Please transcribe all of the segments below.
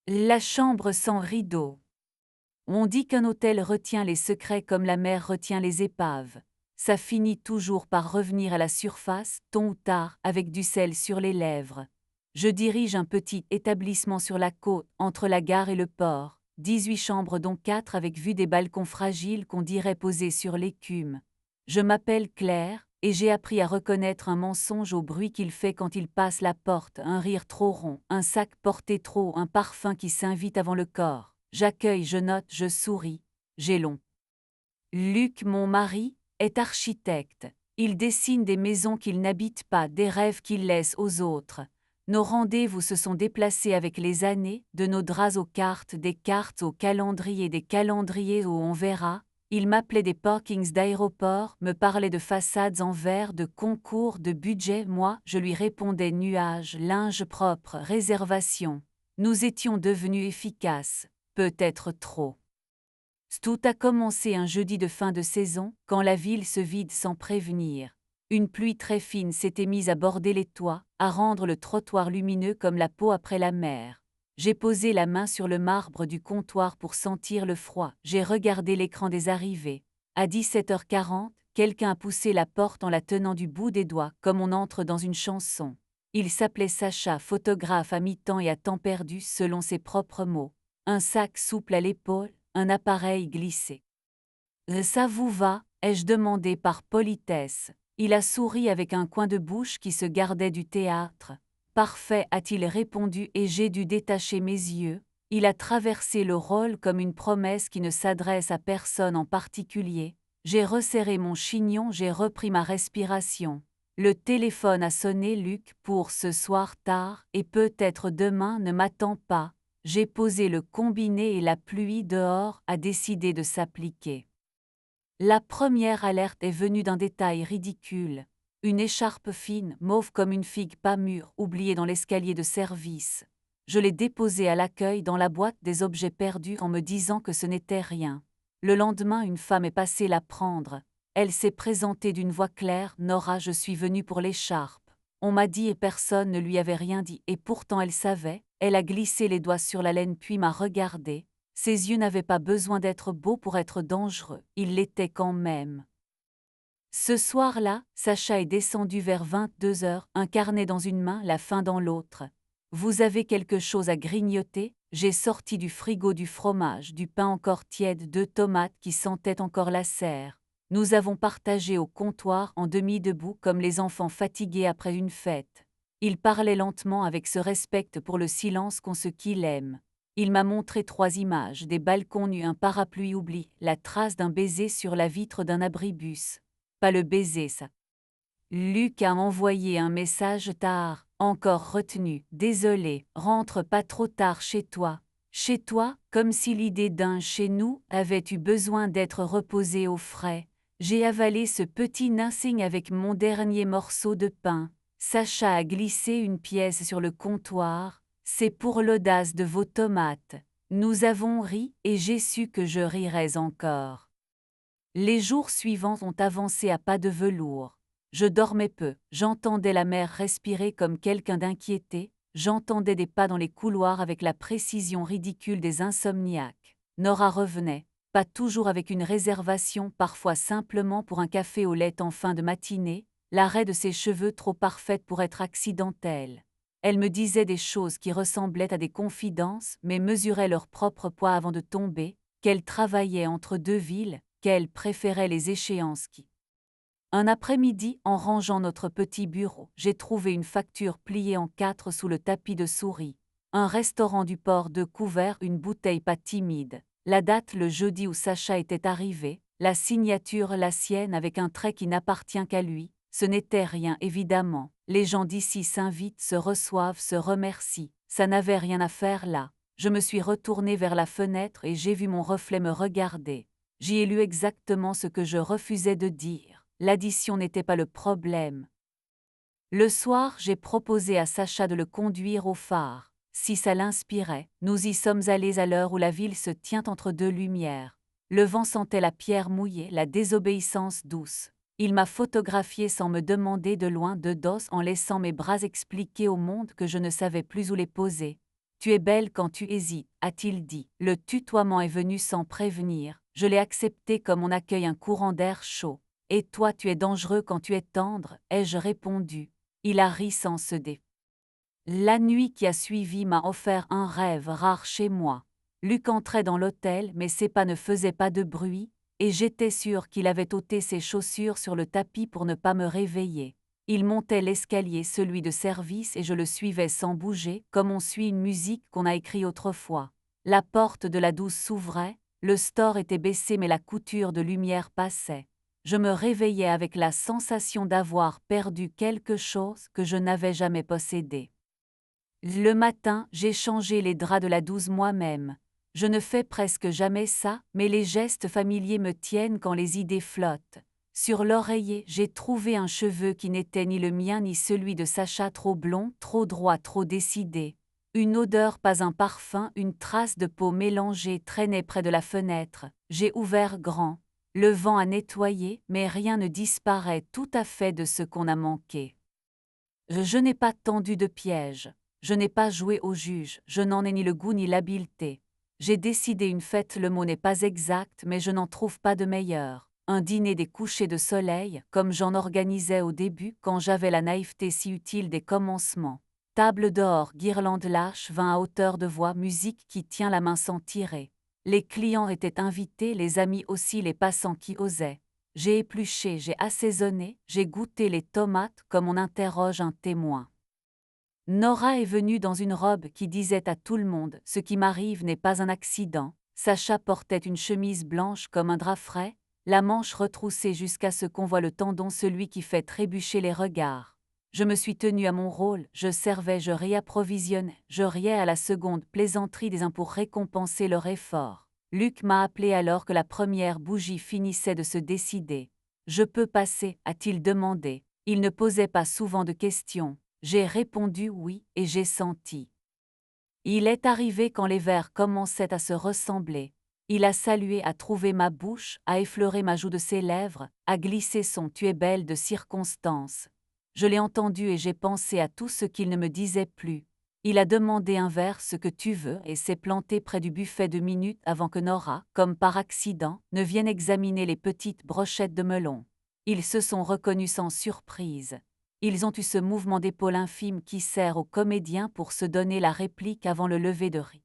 La chambre sans rideau. On dit qu'un hôtel retient les secrets comme la mer retient les épaves. Ça finit toujours par revenir à la surface, tôt ou tard, avec du sel sur les lèvres. Je dirige un petit établissement sur la côte, entre la gare et le port. 18 chambres dont 4 avec vue des balcons fragiles qu'on dirait posés sur l'écume. Je m'appelle Claire, et j'ai appris à reconnaître un mensonge au bruit qu'il fait quand il passe la porte, un rire trop rond, un sac porté trop haut, un parfum qui s'invite avant le corps. J'accueille, je note, je souris, j'ai long. Luc, mon mari, est architecte. Il dessine des maisons qu'il n'habite pas, des rêves qu'il laisse aux autres. Nos rendez-vous se sont déplacés avec les années, de nos draps aux cartes, des cartes aux calendriers, des calendriers où on verra. Il m'appelait des parkings d'aéroports, me parlait de façades en verre, de concours, de budget. Moi, je lui répondais nuages, linge propre, réservation. Nous étions devenus efficaces, peut-être trop. Tout a commencé un jeudi de fin de saison, quand la ville se vide sans prévenir. Une pluie très fine s'était mise à border les toits, à rendre le trottoir lumineux comme la peau après la mer. J'ai posé la main sur le marbre du comptoir pour sentir le froid. J'ai regardé l'écran des arrivées. À 17h40, quelqu'un a poussé la porte en la tenant du bout des doigts, comme on entre dans une chanson. Il s'appelait Sacha, photographe à mi-temps et à temps perdu selon ses propres mots. Un sac souple à l'épaule, un appareil glissé. Ça vous va? Ai-je demandé par politesse. Il a souri avec un coin de bouche qui se gardait du théâtre. Parfait, a-t-il répondu et j'ai dû détacher mes yeux. Il a traversé le rôle comme une promesse qui ne s'adresse à personne en particulier. J'ai resserré mon chignon, j'ai repris ma respiration. Le téléphone a sonné, Luc, pour ce soir tard, et peut-être demain, ne m'attend pas. J'ai posé le combiné et la pluie dehors a décidé de s'appliquer. La première alerte est venue d'un détail ridicule. Une écharpe fine, mauve comme une figue pas mûre, oubliée dans l'escalier de service. Je l'ai déposée à l'accueil dans la boîte des objets perdus en me disant que ce n'était rien. Le lendemain, une femme est passée la prendre. Elle s'est présentée d'une voix claire, Nora, je suis venue pour l'écharpe. On m'a dit et personne ne lui avait rien dit, et pourtant elle savait. Elle a glissé les doigts sur la laine puis m'a regardé. Ses yeux n'avaient pas besoin d'être beaux pour être dangereux, ils l'étaient quand même. Ce soir-là, Sacha est descendu vers 22h, un carnet dans une main, la fin dans l'autre. Vous avez quelque chose à grignoter? J'ai sorti du frigo du fromage, du pain encore tiède, 2 tomates qui sentaient encore la serre. Nous avons partagé au comptoir en demi-debout comme les enfants fatigués après une fête. Il parlait lentement avec ce respect pour le silence qu'on se qu'il aime. Il m'a montré 3 images, des balcons nus, un parapluie oubli, la trace d'un baiser sur la vitre d'un abribus. Pas le baiser, ça. Luc a envoyé un message tard, encore retenu, désolé, rentre pas trop tard chez toi. Chez toi, comme si l'idée d'un chez nous avait eu besoin d'être reposée au frais. J'ai avalé ce petit nothing avec mon dernier morceau de pain. Sacha a glissé une pièce sur le comptoir. C'est pour l'audace de vos tomates. Nous avons ri et j'ai su que je rirais encore. Les jours suivants ont avancé à pas de velours. Je dormais peu, j'entendais la mer respirer comme quelqu'un d'inquiété, j'entendais des pas dans les couloirs avec la précision ridicule des insomniaques. Nora revenait, pas toujours avec une réservation, parfois simplement pour un café au lait en fin de matinée, l'arrêt de ses cheveux trop parfaite pour être accidentelle. Elle me disait des choses qui ressemblaient à des confidences, mais mesuraient leur propre poids avant de tomber, qu'elle travaillait entre 2 villes, qu'elle préférait les échéances qui. Un après-midi, en rangeant notre petit bureau, j'ai trouvé une facture pliée en 4 sous le tapis de souris. Un restaurant du port de couvert, une bouteille pas timide. La date le jeudi où Sacha était arrivé, la signature la sienne avec un trait qui n'appartient qu'à lui. Ce n'était rien évidemment. Les gens d'ici s'invitent, se reçoivent, se remercient. Ça n'avait rien à faire là. Je me suis retournée vers la fenêtre et j'ai vu mon reflet me regarder. J'y ai lu exactement ce que je refusais de dire. L'addition n'était pas le problème. Le soir, j'ai proposé à Sacha de le conduire au phare. Si ça l'inspirait, nous y sommes allés à l'heure où la ville se tient entre 2 lumières. Le vent sentait la pierre mouillée, la désobéissance douce. Il m'a photographié sans me demander de loin de dos en laissant mes bras expliquer au monde que je ne savais plus où les poser. Tu es belle quand tu hésites, a-t-il dit. Le tutoiement est venu sans prévenir, je l'ai accepté comme on accueille un courant d'air chaud. Et toi tu es dangereux quand tu es tendre, ai-je répondu. Il a ri sans se dé. La nuit qui a suivi m'a offert un rêve rare chez moi. Luc entrait dans l'hôtel mais ses pas ne faisaient pas de bruit, et j'étais sûre qu'il avait ôté ses chaussures sur le tapis pour ne pas me réveiller. Il montait l'escalier, celui de service, et je le suivais sans bouger, comme on suit une musique qu'on a écrite autrefois. La porte de la douce s'ouvrait, le store était baissé mais la couture de lumière passait. Je me réveillais avec la sensation d'avoir perdu quelque chose que je n'avais jamais possédé. Le matin, j'ai changé les draps de la douce moi-même. Je ne fais presque jamais ça, mais les gestes familiers me tiennent quand les idées flottent. Sur l'oreiller, j'ai trouvé un cheveu qui n'était ni le mien ni celui de Sacha, trop blond, trop droit, trop décidé. Une odeur, pas un parfum, une trace de peau mélangée traînait près de la fenêtre. J'ai ouvert grand. Le vent a nettoyé, mais rien ne disparaît tout à fait de ce qu'on a manqué. Je n'ai pas tendu de piège. Je n'ai pas joué au juge, je n'en ai ni le goût ni l'habileté. J'ai décidé une fête, le mot n'est pas exact, mais je n'en trouve pas de meilleur. Un dîner des couchers de soleil, comme j'en organisais au début quand j'avais la naïveté si utile des commencements. Table d'or, guirlande lâche, vin à hauteur de voix, musique qui tient la main sans tirer. Les clients étaient invités, les amis aussi, les passants qui osaient. J'ai épluché, j'ai assaisonné, j'ai goûté les tomates comme on interroge un témoin. Nora est venue dans une robe qui disait à tout le monde « Ce qui m'arrive n'est pas un accident ». Sacha portait une chemise blanche comme un drap frais, la manche retroussée jusqu'à ce qu'on voit le tendon, celui qui fait trébucher les regards. Je me suis tenue à mon rôle, je servais, je réapprovisionnais, je riais à la seconde plaisanterie des uns pour récompenser leur effort. Luc m'a appelé alors que la première bougie finissait de se décider. « Je peux passer ?» a-t-il demandé. Il ne posait pas souvent de questions. J'ai répondu oui et j'ai senti. Il est arrivé quand les vers commençaient à se ressembler. Il a salué, a trouvé ma bouche, a effleuré ma joue de ses lèvres, a glissé son « tu es belle » de circonstance. Je l'ai entendu et j'ai pensé à tout ce qu'il ne me disait plus. Il a demandé un verre, ce que tu veux, et s'est planté près du buffet 2 minutes avant que Nora, comme par accident, ne vienne examiner les petites brochettes de melon. Ils se sont reconnus sans surprise. Ils ont eu ce mouvement d'épaule infime qui sert aux comédiens pour se donner la réplique avant le lever de riz.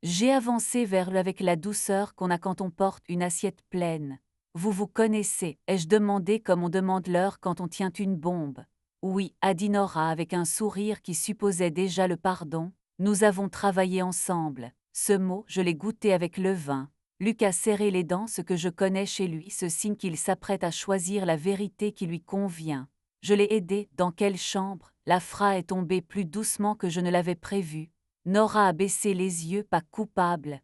J'ai avancé vers eux avec la douceur qu'on a quand on porte une assiette pleine. « Vous vous connaissez ?» ai-je demandé comme on demande l'heure quand on tient une bombe. « Oui » a dit Nora avec un sourire qui supposait déjà le pardon. « Nous avons travaillé ensemble. » Ce mot, je l'ai goûté avec le vin. Luc a serré les dents, ce que je connais chez lui, ce signe qu'il s'apprête à choisir la vérité qui lui convient. Je l'ai aidé. Dans quelle chambre? La phrase est tombée plus doucement que je ne l'avais prévu. Nora a baissé les yeux, pas coupable.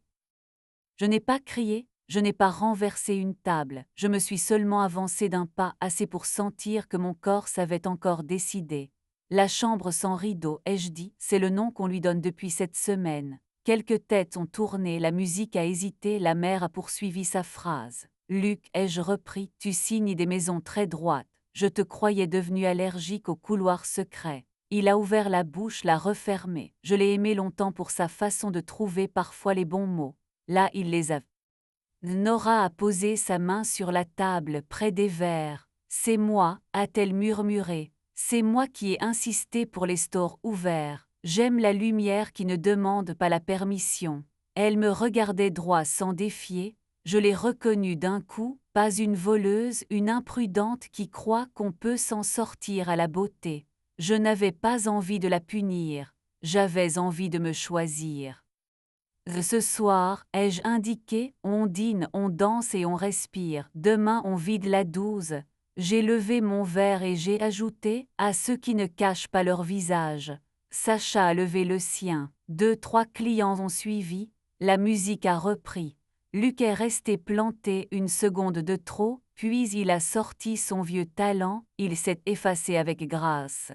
Je n'ai pas crié, je n'ai pas renversé une table, je me suis seulement avancé d'un pas assez pour sentir que mon corps savait encore décider. La chambre sans rideau, ai-je dit, c'est le nom qu'on lui donne depuis cette semaine. Quelques têtes ont tourné, la musique a hésité, la mère a poursuivi sa phrase. Luc, ai-je repris, tu signes des maisons très droites. Je te croyais devenu allergique aux couloirs secrets. Il a ouvert la bouche, l'a refermée. Je l'ai aimé longtemps pour sa façon de trouver parfois les bons mots. Là, il les a. Nora a posé sa main sur la table près des verres. C'est moi, a-t-elle murmuré. C'est moi qui ai insisté pour les stores ouverts. J'aime la lumière qui ne demande pas la permission. Elle me regardait droit sans défier. Je l'ai reconnue d'un coup, pas une voleuse, une imprudente qui croit qu'on peut s'en sortir à la beauté. Je n'avais pas envie de la punir, j'avais envie de me choisir. Ce soir, ai-je indiqué, on dîne, on danse et on respire. Demain on vide la douze. J'ai levé mon verre et j'ai ajouté, à ceux qui ne cachent pas leur visage. Sacha a levé le sien. 2-3 clients ont suivi. La musique a repris. Luc est resté planté une seconde de trop, puis il a sorti son vieux talent, il s'est effacé avec grâce.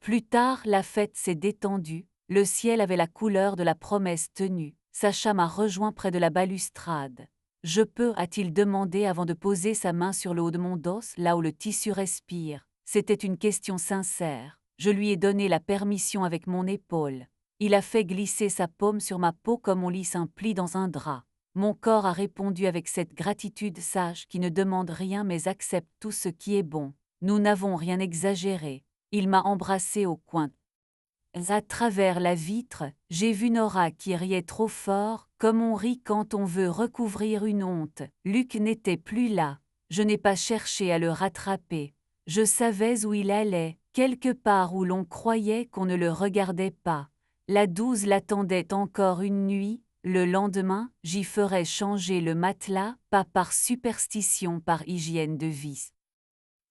Plus tard, la fête s'est détendue, le ciel avait la couleur de la promesse tenue. Sacha m'a rejoint près de la balustrade. « Je peux » a-t-il demandé avant de poser sa main sur le haut de mon dos, là où le tissu respire. C'était une question sincère. Je lui ai donné la permission avec mon épaule. Il a fait glisser sa paume sur ma peau comme on lisse un pli dans un drap. Mon corps a répondu avec cette gratitude sage qui ne demande rien mais accepte tout ce qui est bon. Nous n'avons rien exagéré. Il m'a embrassé au coin. À travers la vitre, j'ai vu Nora qui riait trop fort, comme on rit quand on veut recouvrir une honte. Luc n'était plus là. Je n'ai pas cherché à le rattraper. Je savais où il allait, quelque part où l'on croyait qu'on ne le regardait pas. La 12 l'attendait encore une nuit. Le lendemain, j'y ferais changer le matelas, pas par superstition, par hygiène de vie.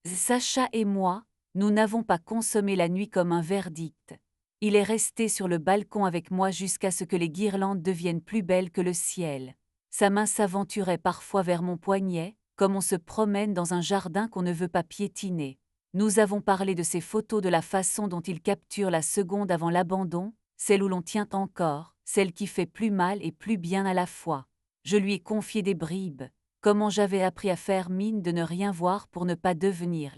Sacha et moi, nous n'avons pas consommé la nuit comme un verdict. Il est resté sur le balcon avec moi jusqu'à ce que les guirlandes deviennent plus belles que le ciel. Sa main s'aventurait parfois vers mon poignet, comme on se promène dans un jardin qu'on ne veut pas piétiner. Nous avons parlé de ces photos, de la façon dont il capture la seconde avant l'abandon, celle où l'on tient encore, celle qui fait plus mal et plus bien à la fois. Je lui ai confié des bribes, comment j'avais appris à faire mine de ne rien voir pour ne pas devenir.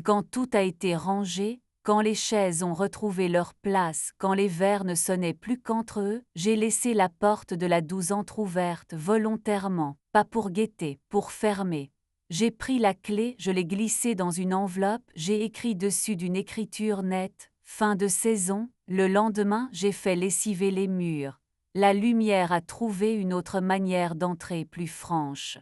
Quand tout a été rangé, quand les chaises ont retrouvé leur place, quand les verres ne sonnaient plus qu'entre eux, j'ai laissé la porte de la 12 entr'ouverte volontairement, pas pour guetter, pour fermer. J'ai pris la clé, je l'ai glissée dans une enveloppe, j'ai écrit dessus d'une écriture nette, fin de saison. Le lendemain, j'ai fait lessiver les murs. La lumière a trouvé une autre manière d'entrer plus franche.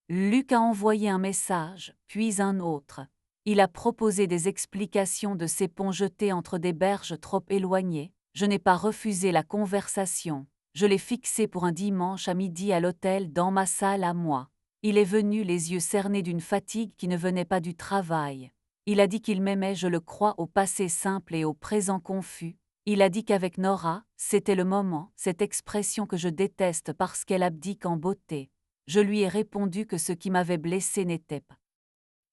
Luc a envoyé un message, puis un autre. Il a proposé des explications de ces ponts jetés entre des berges trop éloignées. Je n'ai pas refusé la conversation. Je l'ai fixé pour un dimanche à midi à l'hôtel dans ma salle à moi. Il est venu les yeux cernés d'une fatigue qui ne venait pas du travail. Il a dit qu'il m'aimait, je le crois, au passé simple et au présent confus. Il a dit qu'avec Nora, c'était le moment, cette expression que je déteste parce qu'elle abdique en beauté. Je lui ai répondu que ce qui m'avait blessé n'était pas.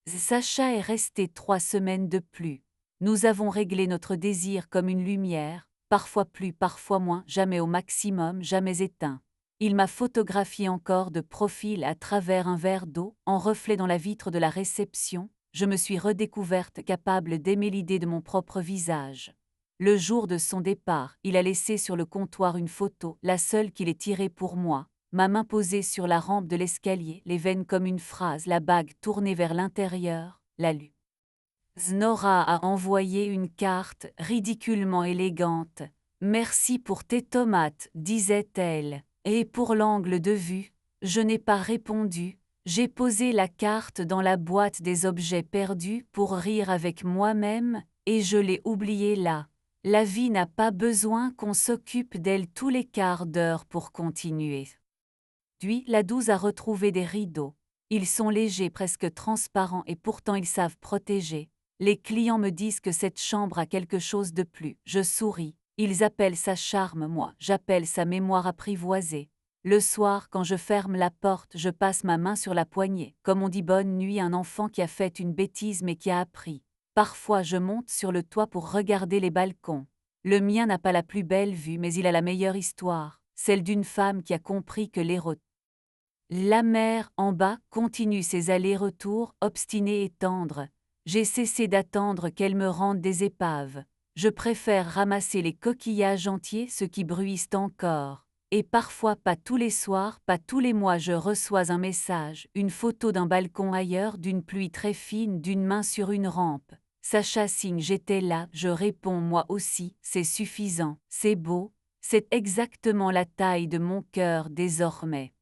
Sacha est resté 3 semaines de plus. Nous avons réglé notre désir comme une lumière, parfois plus, parfois moins, jamais au maximum, jamais éteint. Il m'a photographié encore de profil à travers un verre d'eau, en reflet dans la vitre de la réception. Je me suis redécouverte capable d'aimer l'idée de mon propre visage. Le jour de son départ, il a laissé sur le comptoir une photo, la seule qu'il ait tirée pour moi. Ma main posée sur la rampe de l'escalier, les veines comme une phrase, la bague tournée vers l'intérieur, la lue. Nora a envoyé une carte ridiculement élégante. « Merci pour tes tomates, disait-elle. Et pour l'angle de vue, je n'ai pas répondu. J'ai posé la carte dans la boîte des objets perdus pour rire avec moi-même, et je l'ai oubliée là. La vie n'a pas besoin qu'on s'occupe d'elle tous les quarts d'heure pour continuer. » Puis, la 12 a retrouvé des rideaux. Ils sont légers, presque transparents et pourtant ils savent protéger. Les clients me disent que cette chambre a quelque chose de plus. Je souris. Ils appellent ça charme, moi, j'appelle ça mémoire apprivoisée. Le soir, quand je ferme la porte, je passe ma main sur la poignée, comme on dit bonne nuit à un enfant qui a fait une bêtise mais qui a appris. Parfois, je monte sur le toit pour regarder les balcons. Le mien n'a pas la plus belle vue, mais il a la meilleure histoire, celle d'une femme qui a compris que l'héros. La mer, en bas, continue ses allers-retours, obstinée et tendre. J'ai cessé d'attendre qu'elle me rende des épaves. Je préfère ramasser les coquillages entiers, ceux qui bruissent encore. Et parfois, pas tous les soirs, pas tous les mois, je reçois un message, une photo d'un balcon ailleurs, d'une pluie très fine, d'une main sur une rampe. Sacha signe, j'étais là, je réponds moi aussi, c'est suffisant, c'est beau, c'est exactement la taille de mon cœur désormais.